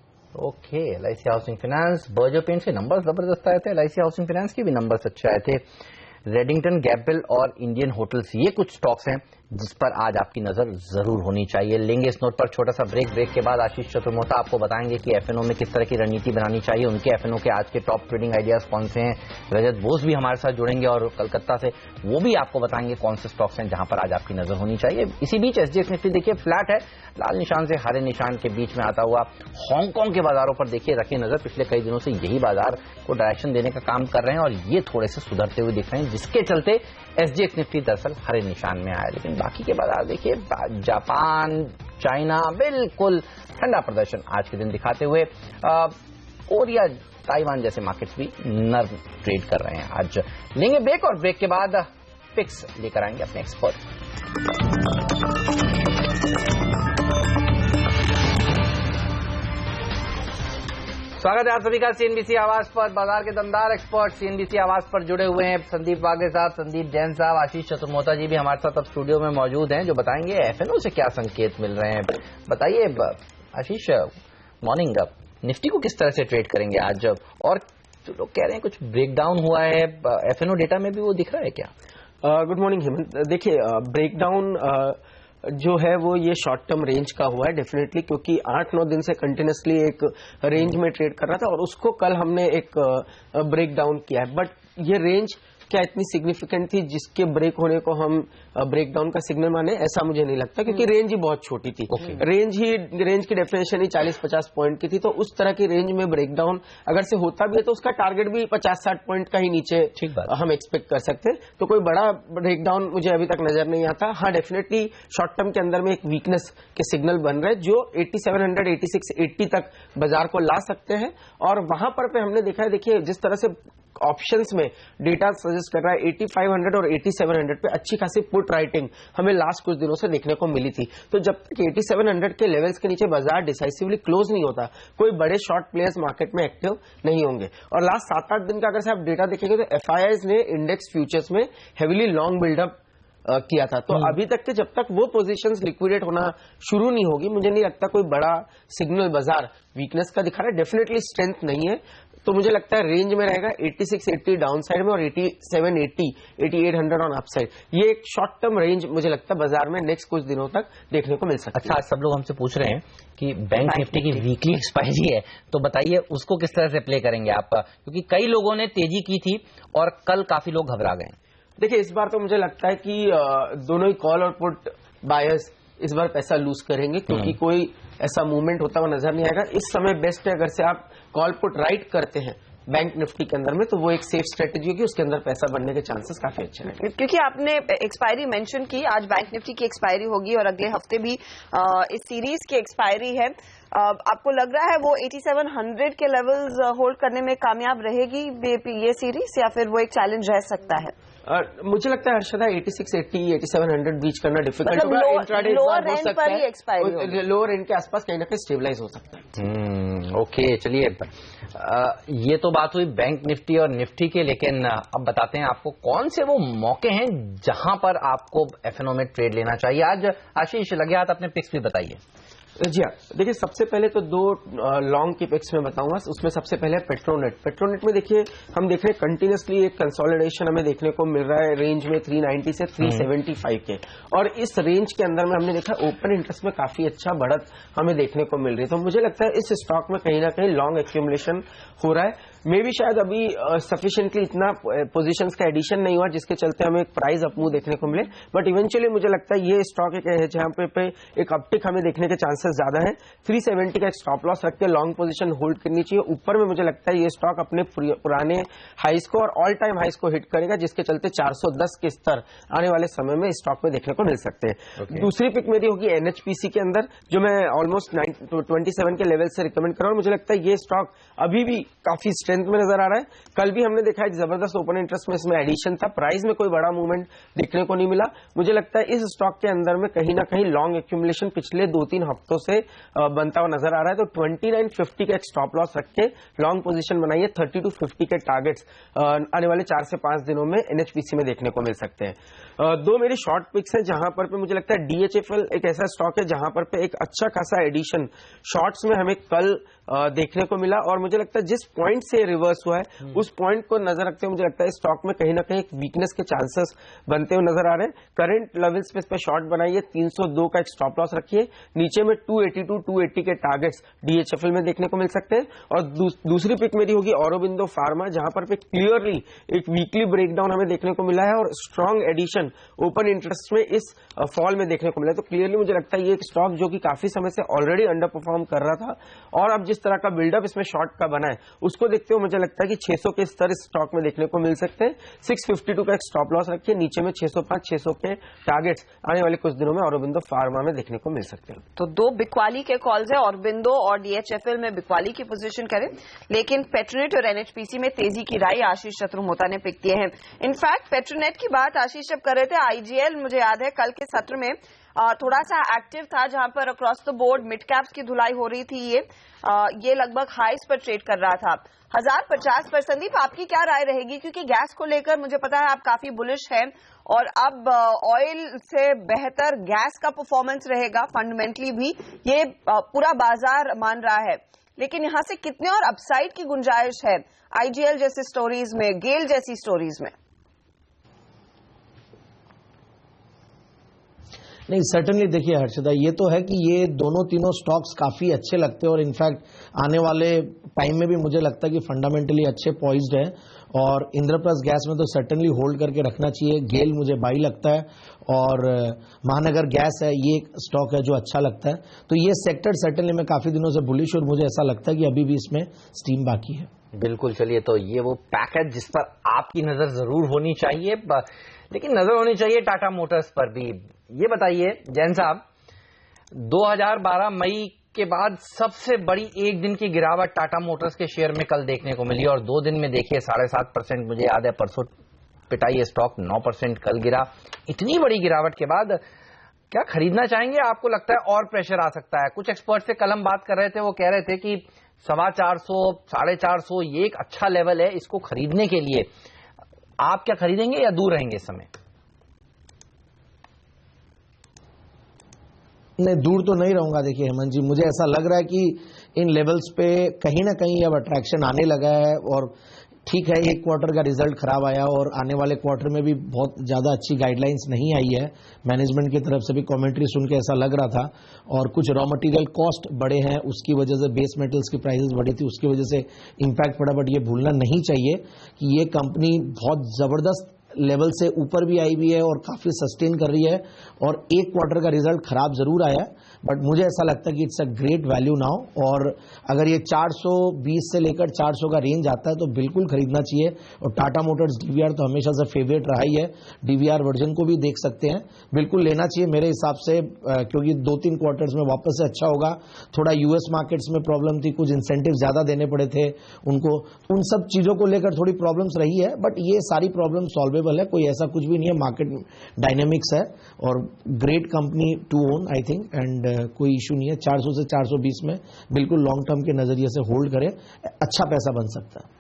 Okay, LIC housing finance, Berger paints के नंबर्स जबरदस्त आए थे, LIC हाउसिंग फाइनेंस के भी नंबर्स अच्छे आए थे। रेडिंगटन, गैब्रियल और इंडियन होटल्स, ये कुछ स्टॉक्स हैं जिस पर आज आपकी नजर जरूर होनी चाहिए। लेंगे इस नोट पर छोटा सा ब्रेक के बाद आशीष चतुर्मोता आपको बताएंगे कि एफएनओ में किस तरह की रणनीति बनानी चाहिए, उनके एफएनओ के आज के टॉप ट्रेडिंग आइडियाज कौन से हैं। रजत बोस भी हमारे साथ जुड़ेंगे और कलकत्ता से, वो भी आपको बताएंगे कौन से स्टॉक्स हैं जहां पर आज आपकी नजर होनी चाहिए। इसी बीच SGX निफ्टी देखिए फ्लैट है, लाल निशान से हरे निशान के बीच में आता हुआ। हांगकांग के बाजारों पर देखिए रखिए नजर, पिछले कई दिनों से यही बाजार को डायरेक्शन देने का काम कर रहे हैं और ये थोड़े से सुधरते हुए दिख रहे हैं, जिसके चलते SGX निफ्टी दरअसल हरे निशान में आया। लेकिन बाकी के बाजार देखिए, जापान, चाइना बिल्कुल ठंडा प्रदर्शन आज के दिन दिखाते हुए, कोरिया, ताइवान जैसे मार्केट्स भी नर्म ट्रेड कर रहे हैं। आज लेंगे ब्रेक और ब्रेक के बाद पिक्स लेकर आएंगे अपने एक्सपर्ट। स्वागत है आप सभी का CNBC आवाज पर। बाजार के दमदार एक्सपर्ट CNBC आवाज पर जुड़े हुए हैं संदीप वागले साहब, संदीप जैन साहब, आशीष चतुर्मोता जी भी हमारे साथ अब स्टूडियो में मौजूद हैं, जो बताएंगे एफएनओ से क्या संकेत मिल रहे हैं। बताइए आशीष, मॉर्निंग, निफ्टी को किस तरह से ट्रेड करेंगे आज? और जो लोग कह रहे हैं कुछ ब्रेकडाउन हुआ है, एफएनओ डेटा में भी वो दिख रहा है क्या? Good morning Hemant. देखिए, ब्रेकडाउन जो है वो ये शॉर्ट टर्म रेंज का हुआ है डेफिनेटली, क्योंकि 8-9 दिन से कंटिन्यूसली एक रेंज में ट्रेड कर रहा था और उसको कल हमने एक ब्रेकडाउन किया है। बट ये रेंज क्या इतनी सिग्निफिकेंट थी जिसके ब्रेक होने को हम ब्रेकडाउन का सिग्नल माने? ऐसा मुझे नहीं लगता, क्योंकि रेंज ही बहुत छोटी थी। रेंज की डेफिनेशन ही 40-50 पॉइंट की थी, तो उस तरह की रेंज में ब्रेकडाउन अगर से होता भी है तो उसका टारगेट भी 50-60 पॉइंट का ही नीचे हम एक्सपेक्ट कर सकते हैं। तो कोई बड़ा ब्रेकडाउन मुझे अभी तक नजर नहीं आता। हाँ, डेफिनेटली शॉर्ट टर्म के अंदर में एक वीकनेस के सिग्नल बन रहे जो 8700, 86, 80 तक बाजार को ला सकते हैं। और वहां पर हमने देखा है, देखिए जिस तरह से ऑप्शंस में डेटा सजेस्ट कर रहा है 8500 और 8700 पे अच्छी खासी पुट राइटिंग हमें लास्ट कुछ दिनों से देखने को मिली थी। तो जब तक 8700 के लेवल्स के नीचे बाजार डिसाइसिवली क्लोज नहीं होता, कोई बड़े शॉर्ट प्लेयर्स मार्केट में एक्टिव नहीं होंगे। और लास्ट 7-8 दिन का अगर से आप डेटा देखेंगे तो FIIs ने इंडेक्स फ्यूचर्स में हेविली लॉन्ग बिल्डअप किया था। तो अभी तक के जब तक वो पोजीशंस लिक्विडेट होना शुरू नहीं होगी, मुझे नहीं लगता कोई बड़ा सिग्नल बाजार वीकनेस का दिखा रहा है। डेफिनेटली स्ट्रेंथ नहीं है, तो मुझे लगता है रेंज में रहेगा 8680 डाउन साइड में और 8780, 8800 ऑन अपसाइड। ये एक शॉर्ट टर्म रेंज मुझे लगता है बाजार में नेक्स्ट कुछ दिनों तक देखने को मिल सकता है। अच्छा, सब लोग हमसे पूछ रहे हैं कि बैंक निफ्टी की वीकली एक्सपायरी है, तो बताइए उसको किस तरह से प्ले करेंगे आप? क्योंकि कई लोगों ने तेजी की थी और कल काफी लोग घबरा गए। देखिए, इस बार तो मुझे लगता है कि दोनों ही कॉल और पुट बायर्स इस बार पैसा लूज करेंगे, क्योंकि कोई ऐसा मूवमेंट होता हुआ नजर नहीं आएगा। इस समय बेस्ट है अगर से आप कॉल पुट राइट करते हैं बैंक निफ्टी के अंदर में, तो वो एक सेफ स्ट्रेटेजी होगी, उसके अंदर पैसा बनने के चांसेस काफी अच्छे हैं। क्योंकि आपने एक्सपायरी मेंशन की, आज बैंक निफ्टी की एक्सपायरी होगी और अगले हफ्ते भी इस सीरीज की एक्सपायरी है। आपको लग रहा है वो 8700 के लेवल्स होल्ड करने में कामयाब रहेगी ये सीरीज, या फिर वो एक चैलेंज रह सकता है? मुझे लगता है हर्षदा 8680, 8700 बीच करना डिफिकल्ट होगा। इंट्राडे लोअर एंड पर ही एक्सपायरी होगी, लोअर एंड के आसपास कहीं ना कहीं स्टेबलाइज हो सकता है। ओके, चलिए ये तो बात हुई बैंक निफ्टी और निफ्टी के, लेकिन अब बताते हैं आपको कौन से वो मौके हैं जहां पर आपको एफएनओ में ट्रेड लेना चाहिए। आज आशीष लगे हाथ अपने पिक्स भी बताइए। जी हाँ, देखिए सबसे पहले तो दो लॉन्ग की पिक्स में बताऊंगा। उसमें सबसे पहले पेट्रोनेट में देखिए हम देख रहे हैं कंटिन्यूसली एक कंसोलिडेशन हमें देखने को मिल रहा है रेंज में 390 से 375 के, और इस रेंज के अंदर में हमने देखा ओपन इंटरेस्ट में काफी अच्छा बढ़त हमें देखने को मिल रही है। तो मुझे लगता है इस स्टॉक में कहीं ना कहीं लॉन्ग एक्यूमुलेशन हो रहा है। मे भी शायद अभी सफिशिएंटली इतना पोजीशंस का एडिशन नहीं हुआ जिसके चलते हमें एक प्राइस अपमूव देखने को मिले, बट इवेंचुअली मुझे लगता है ये स्टॉक एक है जहां पे एक अपटिक हमें देखने के चांसेस ज्यादा है। 370 का एक स्टॉप लॉस रख के लॉन्ग पोजीशन होल्ड करनी चाहिए। ऊपर में मुझे लगता है ये स्टॉक अपने पुराने हाइस को और ऑल टाइम हाइस को हिट करेगा, जिसके चलते 410 के स्तर आने वाले समय में स्टॉक में देखने को मिल सकते हैं। दूसरी पिक मेरी होगी एनएचपीसी के अंदर, जो मैं ऑलमोस्ट 27 के लेवल से रिकमेंड कर रहा हूं। मुझे लगता है ये स्टॉक अभी भी काफी स्ट्रेंथ में नजर आ रहा है। कल भी हमने देखा एक जबरदस्त ओपन इंटरेस्ट में इसमें एडिशन था, प्राइस में कोई बड़ा मूवमेंट देखने को नहीं मिला। मुझे लगता है इस स्टॉक के अंदर में कहीं ना कहीं लॉन्ग एक्यूमुलेशन पिछले 2-3 हफ्तों से बनता हुआ नजर आ रहा है। तो 2950 का एक स्टॉप लॉस रख के लॉन्ग पोजीशन बनाइए। 30 to 50 के टारगेट्स आने वाले 4 से 5 दिनों में एनएचपीसी में देखने को मिल सकते हैं। दो मेरी शॉर्ट पिक्स हैं जहां पर मुझे लगता है डीएचएफएल एक ऐसा स्टॉक है जहां पर एक अच्छा खासा एडिशन शॉर्ट्स में हमें कल देखने को मिला, और मुझे लगता है जिस पॉइंट से रिवर्स हुआ है उस पॉइंट को नजर रखते हुए मुझे लगता है स्टॉक में कहीं ना कहीं एक वीकनेस के चांसेस बनते हुए नजर आ रहे हैं। करंट लेवल्स पे इस पे शॉर्ट बनाइए, 302 का एक स्टॉप लॉस रखिए। नीचे में 282 280 के टारगेट्स डीएचएफएल में देखने को मिल सकते हैं। और दूसरी पिक मेरी होगी ऑरोबिंदो फार्मा, जहां पर क्लियरली एक वीकली ब्रेकडाउन हमें देखने को मिला है और स्ट्रॉन्ग एडिशन ओपन इंटरेस्ट में इस फॉल में देखने को मिला है। तो क्लियरली मुझे लगता है ये एक स्टॉक जो कि काफी समय से ऑलरेडी अंडर परफॉर्म कर रहा था, और अब जिस तरह का बिल्डअप इसमें शॉर्ट का बना है उसको देखते हुए मुझे लगता है कि 600 के स्तर इस स्टॉक में देखने को मिल सकते हैं। 652 का एक स्टॉप लॉस रखिए। नीचे में 605-600 के टारगेट्स आने वाले कुछ दिनों में ऑरोबिंदो फार्मा में देखने को मिल सकते हैं। तो दो बिकवाली के कॉल्स है, ऑरोबिंदो और डीएचएफएल में बिकवाली की पोजीशन करें, लेकिन पेट्रोनेट और एनएचपीसी में तेजी की राय आशीष चतुर्मोता ने पिक किए हैं। इनफैक्ट पेट्रोनेट की बात आशीष जब कर रहे थे, आईजीएल मुझे याद है कल के सत्र में थोड़ा सा एक्टिव था, जहां पर across the board mid caps की धुलाई हो रही थी। ये लगभग हाइस पर ट्रेड कर रहा था। 1050 पर संदीप आपकी क्या राय रहेगी, क्योंकि गैस को लेकर मुझे पता है आप काफी बुलिश हैं, और अब ऑयल से बेहतर गैस का परफॉर्मेंस रहेगा फंडामेंटली भी, ये पूरा बाजार मान रहा है। लेकिन यहां से कितने और अपसाइड की गुंजाइश है आईजीएल जैसी स्टोरीज में, गेल जैसी स्टोरीज में? नहीं, सर्टनली देखिए हर्षदा, ये तो है कि ये दोनों तीनों स्टॉक्स काफी अच्छे लगते हैं, और इनफैक्ट आने वाले टाइम में भी मुझे लगता है कि फंडामेंटली अच्छे पॉइज्ड है। और इंद्रप्रस्थ गैस में तो सर्टनली होल्ड करके रखना चाहिए। गेल मुझे बाई लगता है, और महानगर गैस है, ये स्टॉक है जो अच्छा लगता है। तो ये सेक्टर सर्टनली मैं काफी दिनों से बुलिश, और मुझे ऐसा लगता है कि अभी भी इसमें स्टीम बाकी है। बिल्कुल। चलिए, तो ये वो पैक है जिस पर आपकी नजर जरूर होनी चाहिए, लेकिन नजर होनी चाहिए टाटा मोटर्स पर भी। ये बताइए जैन साहब, 2012 मई के बाद सबसे बड़ी एक दिन की गिरावट टाटा मोटर्स के शेयर में कल देखने को मिली, और 2 दिन में देखिए 7.5%, मुझे याद है परसों पिटाई स्टॉक 9% कल गिरा। इतनी बड़ी गिरावट के बाद क्या खरीदना चाहेंगे? आपको लगता है और प्रेशर आ सकता है? कुछ एक्सपर्ट से कल हम बात कर रहे थे, वो कह रहे थे कि 425, 450 ये एक अच्छा लेवल है इसको खरीदने के लिए। आप क्या खरीदेंगे या दूर रहेंगे इस समय? नहीं, दूर तो नहीं रहूंगा। देखिए हेमंत जी, मुझे ऐसा लग रहा है कि इन लेवल्स पे कहीं ना कहीं अब अट्रैक्शन आने लगा है, और ठीक है एक क्वार्टर का रिजल्ट खराब आया, और आने वाले क्वार्टर में भी बहुत ज्यादा अच्छी गाइडलाइंस नहीं आई है। मैनेजमेंट की तरफ से भी कमेंट्री सुन के ऐसा लग रहा था, और कुछ रॉ मटेरियल कॉस्ट बढ़े हैं, उसकी वजह से बेस मेटल्स की प्राइसेस बढ़ी थी, उसकी वजह से इंपैक्ट पड़ा। बट ये भूलना नहीं चाहिए कि ये कंपनी बहुत जबरदस्त लेवल से ऊपर भी आई हुई है और काफी सस्टेन कर रही है, और एक क्वार्टर का रिजल्ट खराब जरूर आया, बट मुझे ऐसा लगता है कि it's a great value now. और अगर ये 420 से लेकर 400 का रेंज आता है तो बिल्कुल खरीदना चाहिए। और टाटा मोटर्स डीवीआर तो हमेशा से फेवरेट रहा ही है, डीवीआर वर्जन को भी देख सकते हैं, बिल्कुल लेना चाहिए मेरे हिसाब से, क्योंकि 2-3 क्वार्टर्स में वापस से अच्छा होगा। थोड़ा यूएस मार्केट्स में प्रॉब्लम थी, कुछ इंसेंटिव ज्यादा देने पड़े थे उनको, उन सब चीजों को लेकर थोड़ी प्रॉब्लम्स रही है, बट ये सारी प्रॉब्लम सॉल्वेबल है, कोई ऐसा कुछ भी नहीं है, मार्केट डायनेमिक्स है, और great company to own I think, and कोई इशू नहीं है। 400 से 420 में बिल्कुल लॉन्ग टर्म के नजरिए से होल्ड करें, अच्छा पैसा बन सकता है।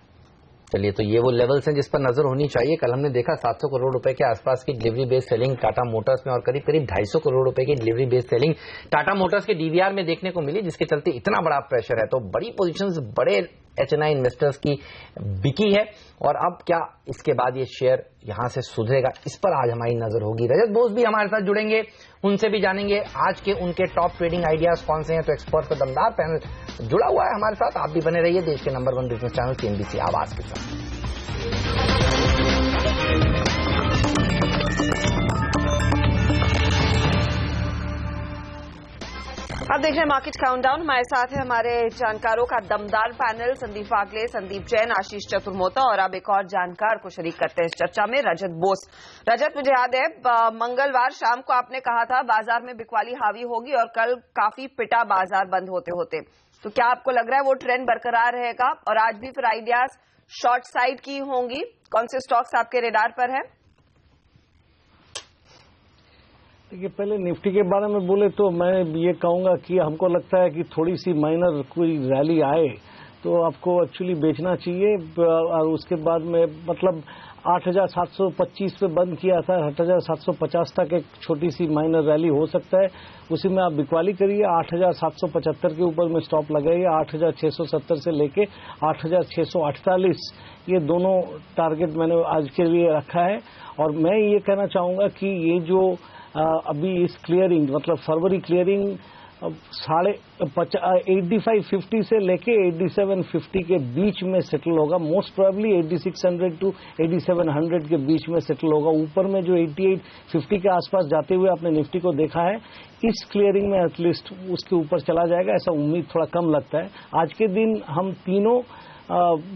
चलिए, तो ये वो लेवल्स हैं जिस पर नजर होनी चाहिए। कल हमने देखा 700 करोड़ रुपए के आसपास की delivery based selling Tata Motors में, और करीब करीब 250 करोड़ रुपए की delivery based selling Tata Motors के डीवीआर में देखने को मिली, जिसके चलते इतना बड़ा प्रेशर है। तो बड़ी पोजीशंस, बड़े HNI इन्वेस्टर्स की बिकी है और अब क्या इसके बाद ये शेयर यहां से सुधरेगा, इस पर आज हमारी नजर होगी। रजत बोस भी हमारे साथ जुड़ेंगे, उनसे भी जानेंगे आज के उनके टॉप ट्रेडिंग आइडियाज कौन से हैं। तो एक्सपर्ट का दमदार पैनल जुड़ा हुआ है हमारे साथ, आप भी बने रहिए देश के नंबर 1 बिजनेस चैनल CNBC आवाज के साथ। अब देख रहे हैं मार्केट काउंटडाउन। हमारे साथ है हमारे जानकारों का दमदार पैनल, संदीप वागले, संदीप जैन, आशीष चतुर्मोता और अब एक और जानकार को शरीक करते हैं इस चर्चा में, रजत बोस। रजत, मुझे याद है मंगलवार शाम को आपने कहा था बाजार में बिकवाली हावी होगी और कल काफी पिटा बाजार बंद होते होते, तो क्या आपको लग रहा है वो ट्रेंड बरकरार रहेगा और आज भी फिर आइडियाज शॉर्ट साइड की होंगी? कौन से स्टॉक्स आपके रेडार पर है? देखिए, पहले निफ्टी के बारे में बोले तो मैं ये कहूंगा कि हमको लगता है कि थोड़ी सी माइनर कोई रैली आए तो आपको एक्चुअली बेचना चाहिए और उसके बाद में मतलब 8,725 पे बंद किया था, 8,750 तक एक छोटी सी माइनर रैली हो सकता है, उसी में आप बिकवाली करिए। 8,775 के ऊपर में स्टॉप लगाइए। 8,670 से लेके 8,648 ये दोनों टारगेट मैंने आज के लिए रखा है। और मैं ये कहना चाहूंगा कि ये जो अभी इस क्लियरिंग मतलब फरवरी क्लियरिंग 8550 से लेके 8750 के बीच में सेटल होगा, मोस्ट प्रोबेबली 8600 टू 8700 के बीच में सेटल होगा। ऊपर में जो 8850 के आसपास जाते हुए आपने निफ्टी को देखा है, इस क्लियरिंग में एटलीस्ट उसके ऊपर चला जाएगा, ऐसा उम्मीद थोड़ा कम लगता है। आज के दिन हम तीनों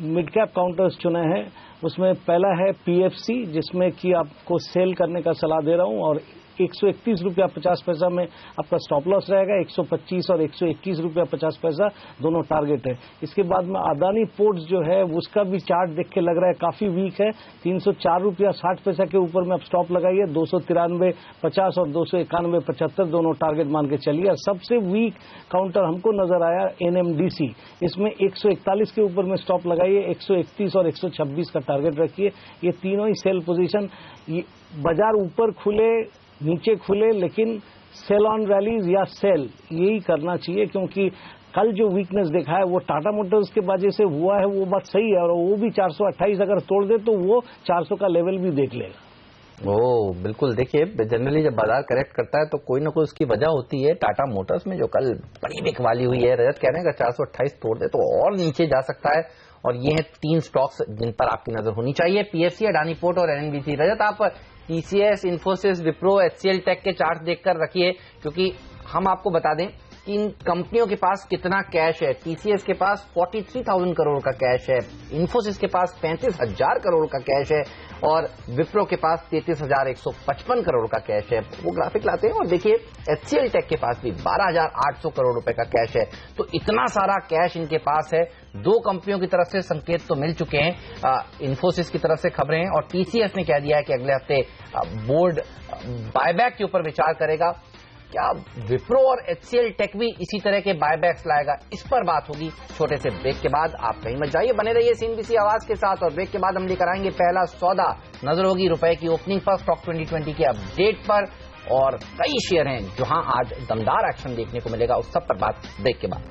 मिड कैप काउंटर्स चुने हैं, उसमें पहला है PFC जिसमें कि आपको सेल करने का सलाह दे रहा हूं और 131 रुपया 50 पैसा में आपका स्टॉप लॉस रहेगा। 125 और 121 रुपया 50 पैसा दोनों टारगेट है। इसके बाद में अदानी पोर्ट्स जो है उसका भी चार्ट देख के लग रहा है काफी वीक है। 304 रुपया 60 पैसा के ऊपर में आप स्टॉप लगाइए। 293.50 और 291.75 दोनों टारगेट मान के चलिए। और सबसे वीक काउंटर हमको नजर आया NMDC, इसमें 141 के ऊपर में स्टॉप लगाइए। 131 और 126 का टारगेट रखिए। ये तीनों ही सेल पोजीशन, बाजार ऊपर खुले नीचे खुले लेकिन सेल ऑन रैलीज या सेल यही करना चाहिए, क्योंकि कल जो वीकनेस देखा है वो टाटा मोटर्स के वजह से हुआ है, वो बात सही है। और वो भी 428 अगर तोड़ दे तो वो 400 का लेवल भी देख लेगा। ओह बिल्कुल, देखिए जनरली जब बाजार करेक्ट करता है तो कोई ना कोई उसकी वजह होती है। टाटा मोटर्स में जो कल बड़ी बिकवाली हुई है, रजत कह रहे हैं अगर 428 तोड़ दे तो और नीचे जा सकता है। और ये हैं 3 स्टॉक्स जिन पर आपकी नजर होनी चाहिए, PFC, अडानी पोर्ट और NMDC। रजत, आप TCS, Infosys, Wipro, HCL tech के चार्ट देखकर रखिए, क्योंकि हम आपको बता दें कि इन कंपनियों के पास कितना कैश है। TCS के पास 43,000 करोड़ का कैश है, इन्फोसिस के पास 35,000 करोड़ का कैश है और विप्रो के पास 33,155 करोड़ का कैश है। वो ग्राफिक लाते हैं और देखिए HCL टेक के पास भी 12,800 करोड़ रुपए का कैश है। तो इतना सारा कैश इनके पास है। 2 कंपनियों की तरफ से संकेत तो मिल चुके हैं, इन्फोसिस की तरफ से खबरें हैं और TCS ने कह दिया है कि अगले हफ्ते बोर्ड बायबैक के ऊपर विचार करेगा। क्या विप्रो और HCL टेक भी इसी तरह के बायबैक्स लाएगा, इस पर बात होगी छोटे से ब्रेक के बाद। आप कहीं मत जाइए, बने रहिए CNBC आवाज के साथ। और ब्रेक के बाद हम लेकर आएंगे पहला सौदा, नजर होगी रुपए की ओपनिंग पर, स्टॉक 2020 के अपडेट पर और कई शेयर हैं जहां आज दमदार एक्शन देखने को मिलेगा, उस सब पर बात ब्रेक के बाद।